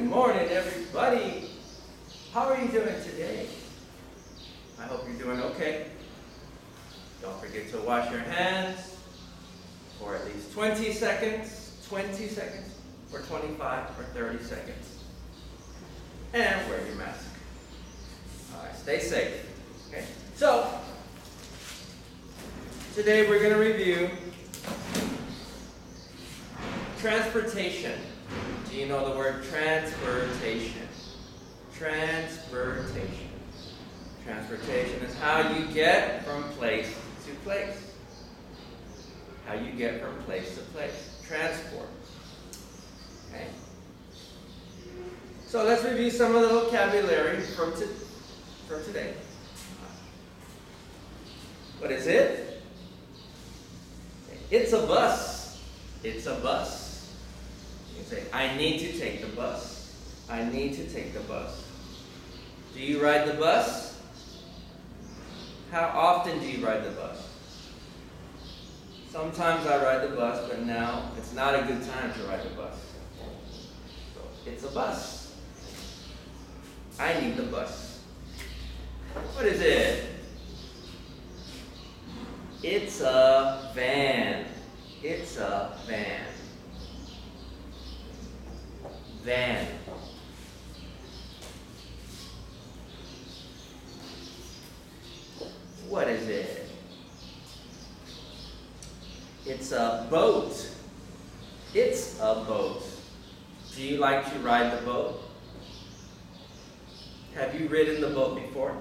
morning, everybody. How are you doing today? I hope you're doing okay. Don't forget to wash your hands for at least 20 seconds, or 25 or 30 seconds. And wear your mask. All right, stay safe. Okay. So, today we're going to review transportation. Do you know the word transportation? Transportation. Transportation is how you get from place to place. How you get from place to place. Transport. Okay. So let's review some of the vocabulary from today. What is it? It's a bus. It's a bus. You can say, I need to take the bus. I need to take the bus. Do you ride the bus? How often do you ride the bus? Sometimes I ride the bus, but now it's not a good time to ride the bus. So it's a bus. I need the bus. What is it? It's a van. It's a van. Van. What is it? It's a boat. It's a boat. Do you like to ride the boat? Have you ridden the boat before?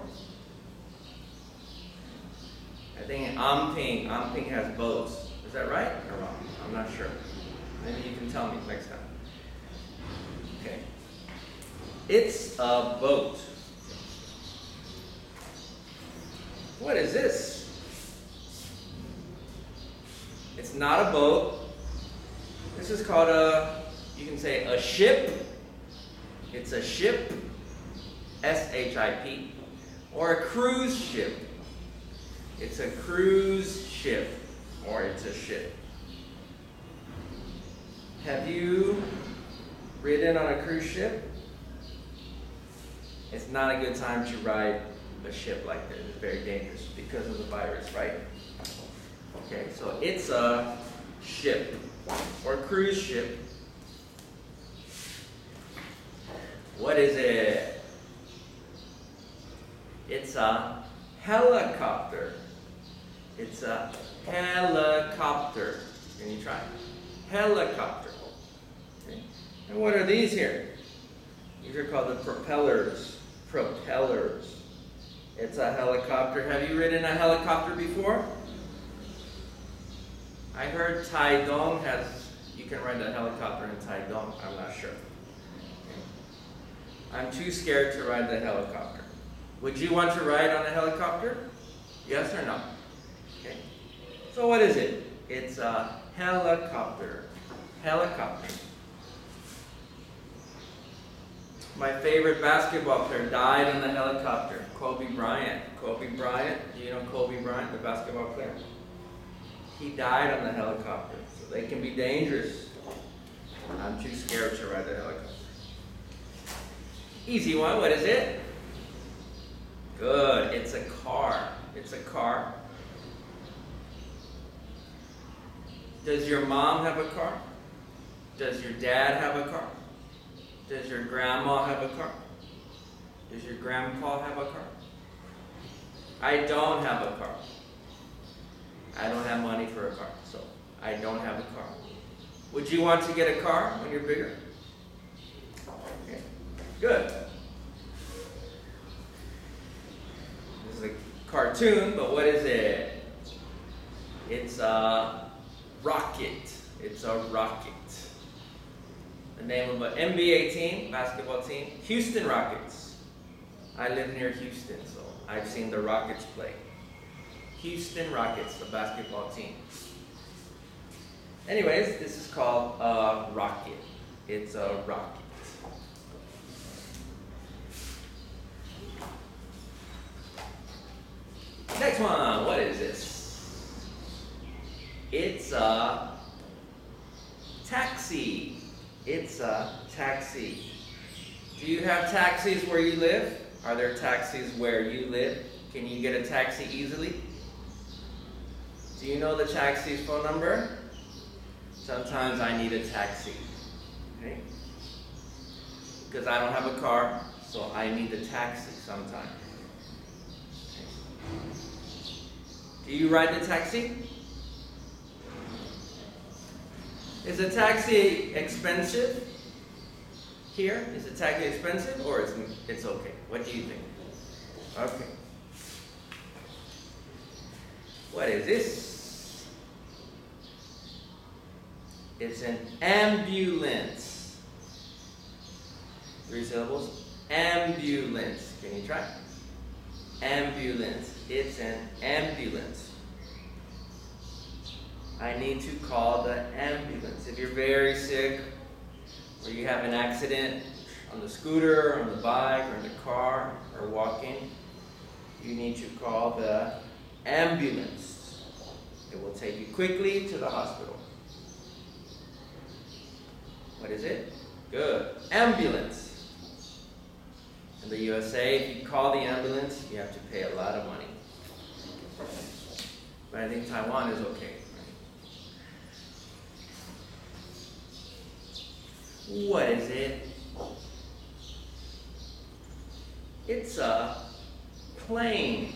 I think Amping has boats. Is that right or wrong? I'm not sure. Maybe you can tell me next time. Okay. It's a boat. What is this? It's not a boat. This is called you can say a ship. It's a ship, S-H-I-P, or a cruise ship. It's a cruise ship, or it's a ship. Have you ridden on a cruise ship? It's not a good time to ride a ship like this. It's very dangerous because of the virus, right? Okay, so it's a ship or cruise ship. What is it? It's a helicopter. It's a helicopter. Can you try? Helicopter. Okay. And what are these here? These are called the propellers. Propellers. It's a helicopter. Have you ridden a helicopter before? I heard Taidong you can ride a helicopter in Taidong. I'm not sure. Okay. I'm too scared to ride the helicopter. Would you want to ride on a helicopter? Yes or no? Okay. So what is it? It's a helicopter. Helicopter. My favorite basketball player died in the helicopter. Kobe Bryant. Kobe Bryant. Do you know Kobe Bryant, the basketball player? He died on the helicopter. So they can be dangerous. I'm too scared to ride the helicopter. Easy one. What is it? Good. It's a car. It's a car. Does your mom have a car? Does your dad have a car? Does your grandma have a car? Does your grandpa have a car? I don't have a car. I don't have money for a car, so I don't have a car. Would you want to get a car when you're bigger? Okay, good. This is a cartoon, but what is it? It's a rocket. It's a rocket. The name of an NBA team, basketball team, Houston Rockets. I live near Houston, so I've seen the Rockets play. Houston Rockets, the basketball team. Anyways, this is called a rocket. It's a rocket. Next one, what is this? It's a taxi. It's a taxi. Do you have taxis where you live? Are there taxis where you live? Can you get a taxi easily? Do you know the taxi's phone number? Sometimes I need a taxi. Okay? Because I don't have a car, so I need a taxi sometimes. Okay. Do you ride the taxi? Is a taxi expensive? Here, is a taxi expensive or it's okay? What do you think? Okay. What is this? It's an ambulance. 3 syllables. Ambulance. Can you try? Ambulance. It's an ambulance. I need to call the ambulance. If you're very sick, or you have an accident on the scooter, or on the bike, or in the car, or walking, you need to call the ambulance. It will take you quickly to the hospital. What is it? Good. Ambulance. In the USA, if you call the ambulance, you have to pay a lot of money. But I think Taiwan is okay. What is it? It's a plane.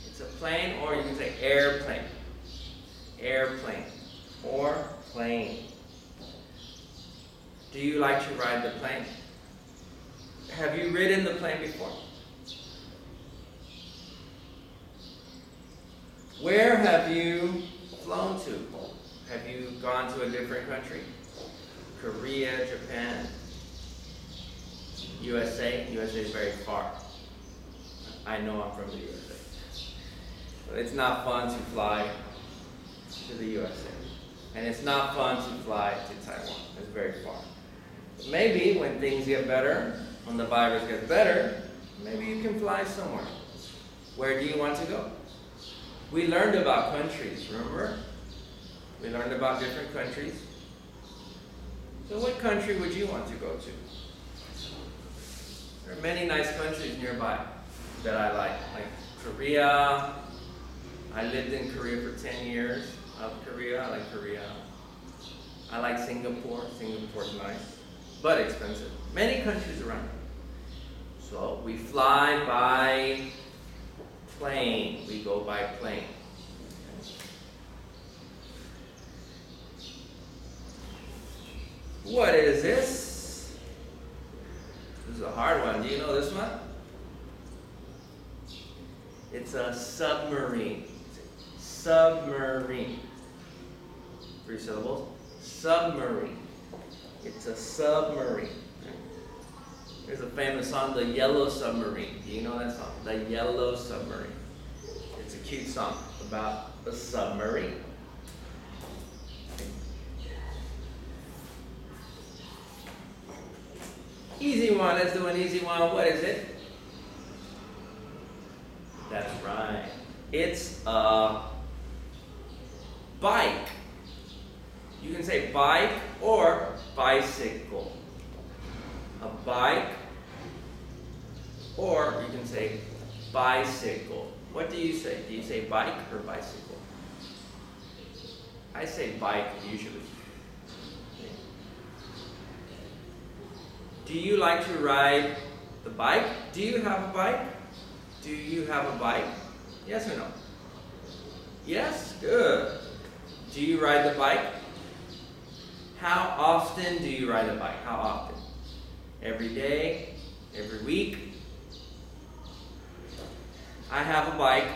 It's a plane, or you can say airplane. Airplane or plane. Do you like to ride the plane? Have you ridden the plane before? Where have you flown to? Have you gone to a different country? Korea, Japan, USA. USA is very far. I know I'm from the USA. But it's not fun to fly to the USA. And it's not fun to fly to Taiwan. It's very far. But maybe when things get better, when the virus gets better, maybe you can fly somewhere. Where do you want to go? We learned about countries, remember? We learned about different countries. So what country would you want to go to? There are many nice countries nearby that I like Korea. I lived in Korea for 10 years. I love Korea. I like Korea. I like Singapore. Singapore's nice, but expensive. Many countries around. So we fly by plane. We go by plane. What is this? This is a hard one. Do you know this one? It's a submarine. Submarine. 3 syllables. Submarine. It's a submarine. There's a famous song, The Yellow Submarine. Do you know that song? The Yellow Submarine. It's a cute song about a submarine. Easy one. Let's do an easy one. What is it? That's right. It's a bike. You can say bike or bicycle. A bike, or you can say bicycle. What do you say? Do you say bike or bicycle? I say bike usually. Do you like to ride the bike? Do you have a bike? Do you have a bike? Yes or no? Yes? Good. Do you ride the bike? How often do you ride the bike? How often? Every day? Every week? I have a bike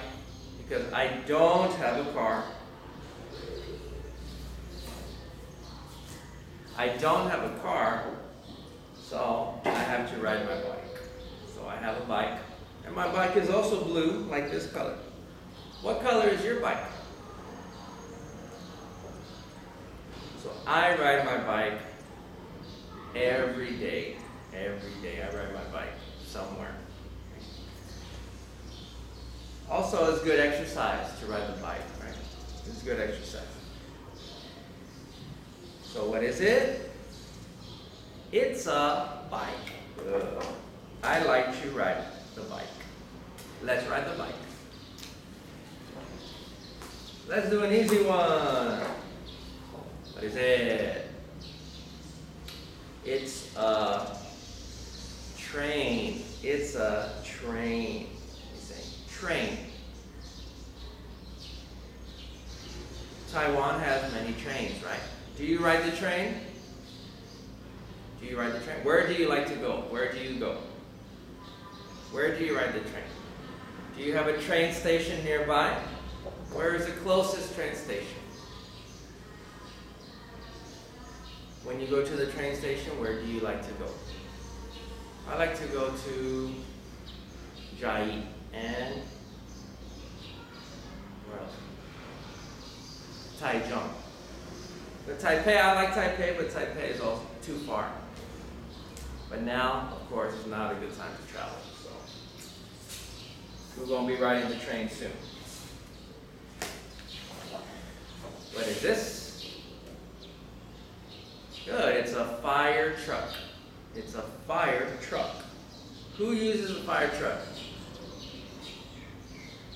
because I don't have a car. I don't have a car, so I have to ride my bike. So I have a bike, and my bike is also blue, like this color. What color is your bike? So I ride my bike every day. Every day I ride my bike somewhere. Also, it's good exercise to ride the bike, right? It's good exercise. So what is it? It's a bike. I like to ride the bike. Let's ride the bike. Let's do an easy one. What is it? It's a train. It's a train. You say train. Taiwan has many trains, right? Do you ride the train? Do you ride the train? Where do you like to go? Where do you go? Where do you ride the train? Do you have a train station nearby? Where is the closest train station? When you go to the train station, where do you like to go? I like to go to Jai and where else? Taichung. The Taipei, I like Taipei, but Taipei is also too far. But now, of course, is not a good time to travel. So we're going to be riding the train soon. What is this? Good, it's a fire truck. It's a fire truck. Who uses a fire truck?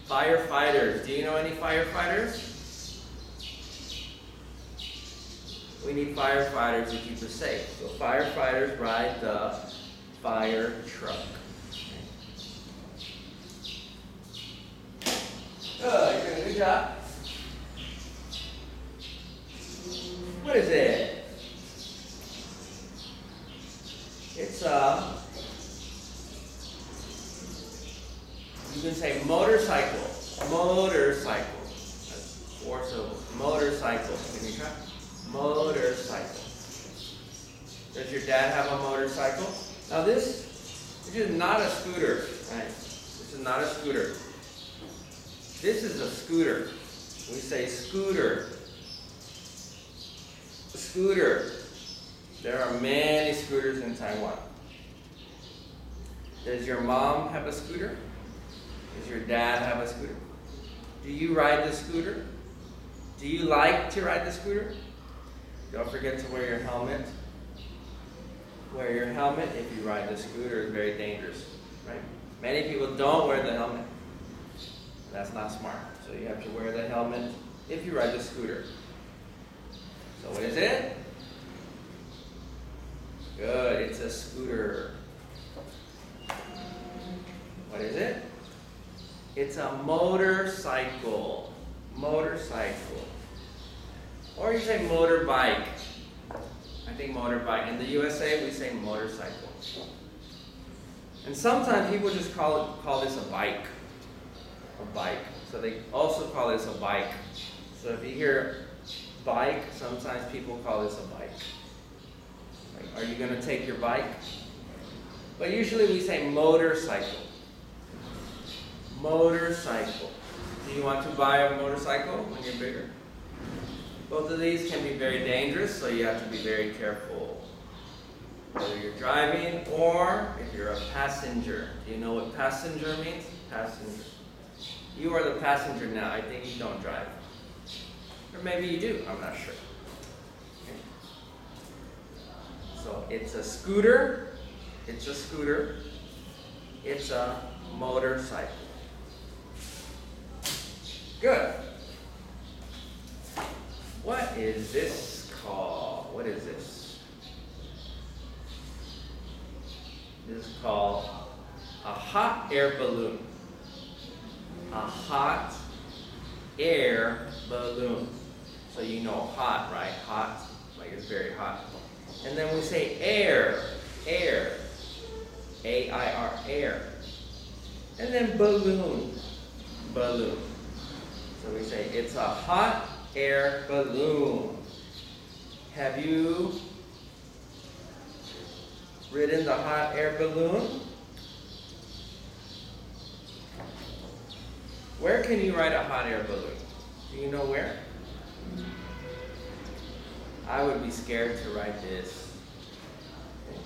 Firefighters. Do you know any firefighters? We need firefighters to keep us safe. So firefighters ride the fire truck. Good, you're doing a good job. What is it? It's a, you can say motorcycle. Motorcycle. That's 4 syllables. Motorcycle. Can you try? Motorcycle. Does your dad have a motorcycle? Now this is not a scooter, right? This is not a scooter. This is a scooter. We say scooter. Scooter. There are many scooters in Taiwan. Does your mom have a scooter? Does your dad have a scooter? Do you ride the scooter? Do you like to ride the scooter? Don't forget to wear your helmet. Wear your helmet if you ride the scooter. It's very dangerous, right? Many people don't wear the helmet. That's not smart. So you have to wear the helmet if you ride the scooter. So what is it? Good, it's a scooter. What is it? It's a motorcycle. Motorcycle. Or you say motorbike. I think motorbike. In the USA, we say motorcycle. And sometimes people just call this a bike. A bike. So they also call this a bike. So if you hear bike, sometimes people call this a bike. Like, are you going to take your bike? But usually we say motorcycle. Motorcycle. Do you want to buy a motorcycle when you're bigger? Both of these can be very dangerous, so you have to be very careful. Whether you're driving or if you're a passenger. Do you know what passenger means? Passenger. You are the passenger now. I think you don't drive. Or maybe you do. I'm not sure. Okay. So it's a scooter. It's a scooter. It's a motorcycle. Good. What is this called? What is this? This is called a hot air balloon. A hot air balloon. So you know hot, right? Hot, like it's very hot. And then we say air, air. A-I-R, air. And then balloon, balloon. So we say it's a hot air balloon. Have you ridden the hot air balloon? Where can you ride a hot air balloon? Do you know where? I would be scared to ride this. Okay.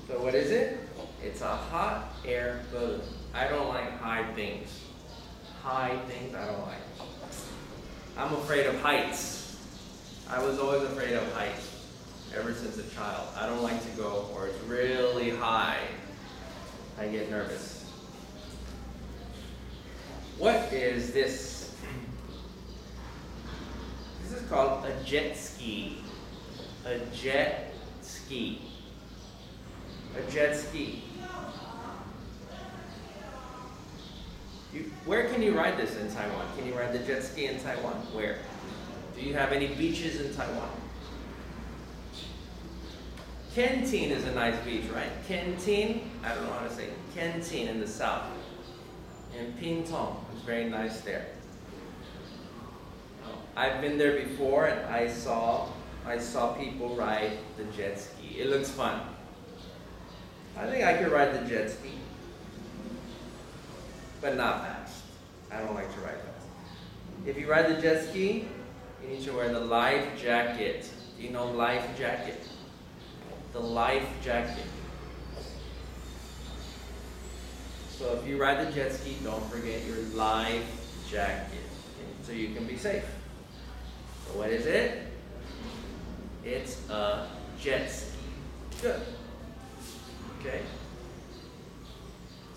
So what is it? It's a hot air balloon. I don't like high things. High things I don't like. I'm afraid of heights. I was always afraid of heights ever since a child. I don't like to go where it's really I get nervous. What is this? This is called a jet ski. A jet ski. A jet ski. Where can you ride this in Taiwan? Can you ride the jet ski in Taiwan? Where? Do you have any beaches in Taiwan? Kentin is a nice beach, right? Kentin, I don't know how to say it. Kentin in the south. And Pingtung is very nice there. I've been there before and I saw people ride the jet ski. It looks fun. I think I could ride the jet ski, but not fast. I don't like to ride fast. If you ride the jet ski, you need to wear the life jacket. Do you know life jacket? The life jacket. So if you ride the jet ski, don't forget your life jacket, so you can be safe. So what is it? It's a jet ski. Good. Okay.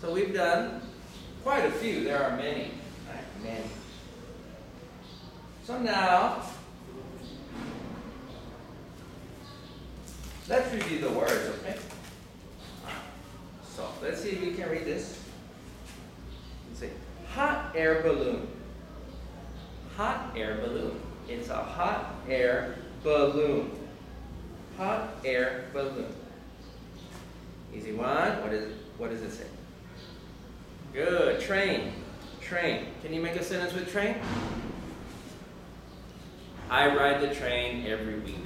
So we've done quite a few. There are many. Right? Many. So now, let's review the words, okay? So let's see if you can read this. Let's see. Hot air balloon. Hot air balloon. It's a hot air balloon. Hot air balloon. Easy one. What does it say? Good. Train. Train. Can you make a sentence with train? I ride the train every week.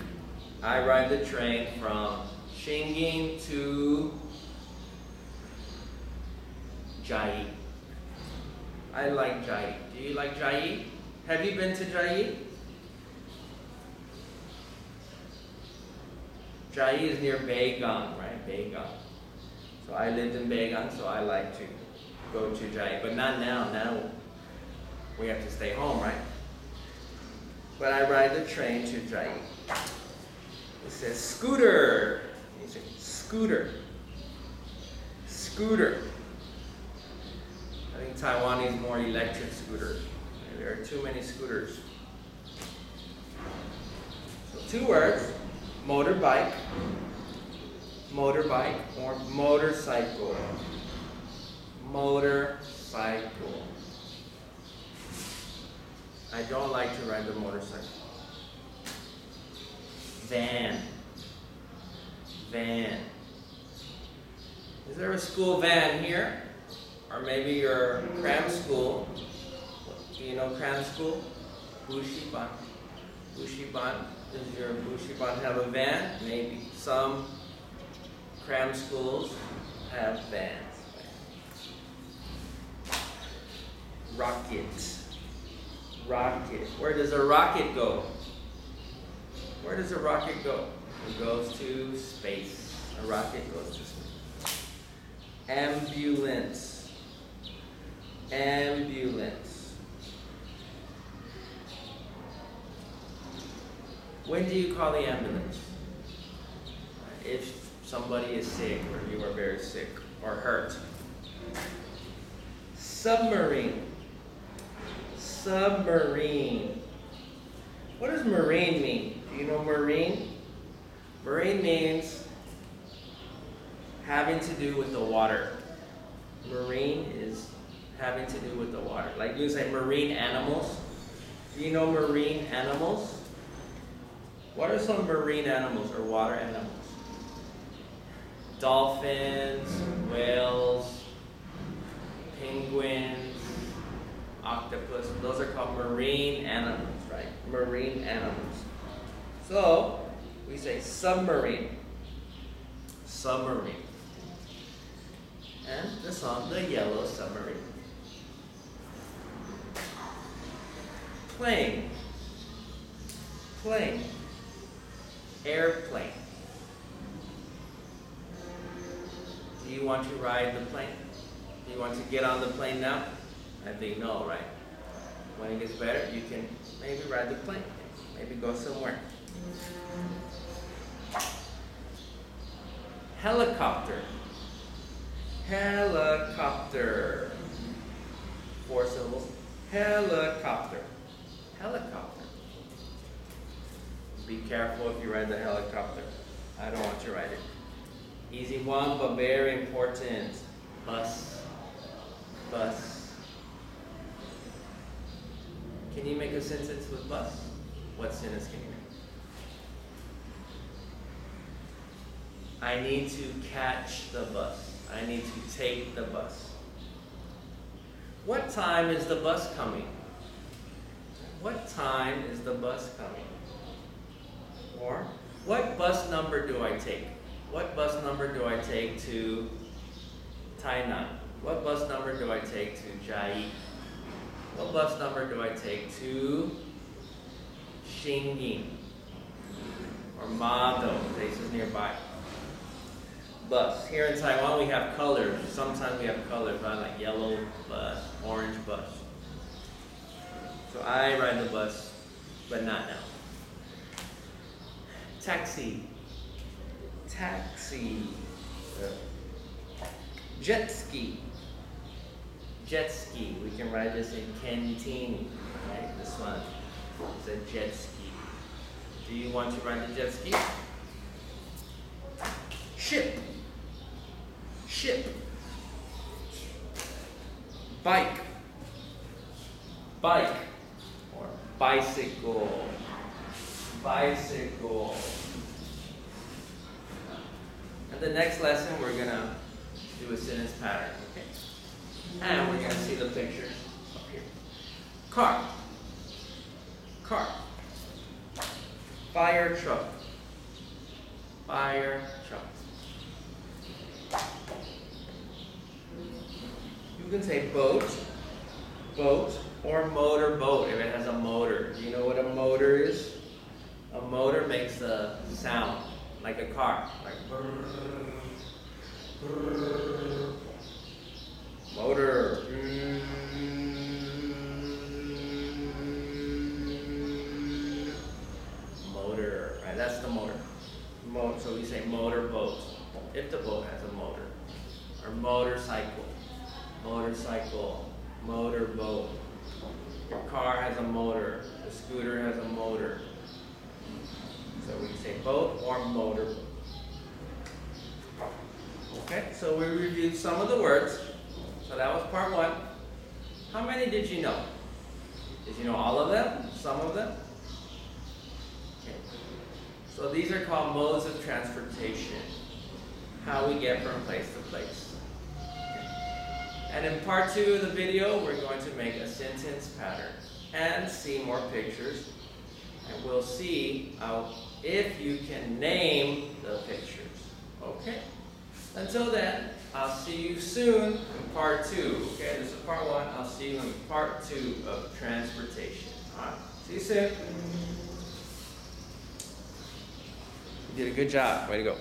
I ride the train from Shinging to Chiayi. I like Chiayi. Do you like Chiayi? Have you been to Chiayi? Chiayi is near Beigang, right? Beigang. So I lived in Beigang, so I like to go to Chiayi, but not now. Now we have to stay home, right? But I ride the train to Chiayi. It says scooter. You say scooter. Scooter. I think Taiwan needs more electric scooters. There are too many scooters. So 2 words, motorbike, motorbike, or motorcycle. Motorcycle. I don't like to ride the motorcycle. Van. Van. Is there a school van here? Or maybe your cram school. Do you know cram school? Bushiban. Bushiban. Does your Bushiban have a van? Maybe. Some cram schools have vans. Rocket. Rocket. Where does a rocket go? Where does a rocket go? It goes to space. A rocket goes to space. Ambulance. Ambulance. When do you call the ambulance? If somebody is sick or you are very sick or hurt. Submarine. Submarine. What does marine mean? Do you know marine? Marine means having to do with the water. Marine is having to do with the water. Like you say marine animals. Do you know marine animals? What are some marine animals or water animals? Dolphins, whales, penguins, octopus. Those are called marine animals, right? Marine animals. So we say submarine. Submarine. And the song, The Yellow Submarine. Plane. Plane. Airplane. Do you want to ride the plane? Do you want to get on the plane now? I think no, right? When it gets better, you can maybe ride the plane. Maybe go somewhere. Helicopter. Helicopter. 4 syllables. Helicopter. Helicopter. Be careful if you ride the helicopter. I don't want you to ride it. Easy one, but very important. Bus. Bus. Can you make a sentence with bus? What sentence can you make? I need to catch the bus. I need to take the bus. What time is the bus coming? What time is the bus coming? Or, what bus number do I take? What bus number do I take to Tainan? What bus number do I take to Chiayi? What bus number do I take to Xingyin? Or Mado, places nearby. Bus. Here in Taiwan we have colors. Sometimes we have colors, right? Like yellow bus, orange bus. So I ride the bus, but not now. Taxi. Taxi. Jet ski. Jet ski. We can ride this in Kentini. Right? This one is a jet ski. Do you want to ride the jet ski? Ship. Ship. Bike. Bike. Or bicycle. Bicycle. And the next lesson we're gonna do a sentence pattern, okay? And we're gonna see the pictures up here. Car. Car. Fire truck. Fire truck. You can say boat, boat, or motor boat if it has a motor. Do you know what a motor is? A motor makes a sound like a car, like brrr, brrr. Motor. Motor, right? That's the motor. So we say motor boat if the boat has a motor, or motorcycle. Motorcycle, motor boat. Your car has a motor. The scooter has a motor. So we say boat or motor boat. Okay, so we reviewed some of the words. So that was part 1. How many did you know? Did you know all of them? Some of them? Okay. So these are called modes of transportation. How we get from place to place. And in part 2 of the video, we're going to make a sentence pattern and see more pictures. And we'll see if you can name the pictures. Okay? Until then, I'll see you soon in part 2. Okay, this is part 1. I'll see you in part 2 of transportation. All right, see you soon. You did a good job. Way to go.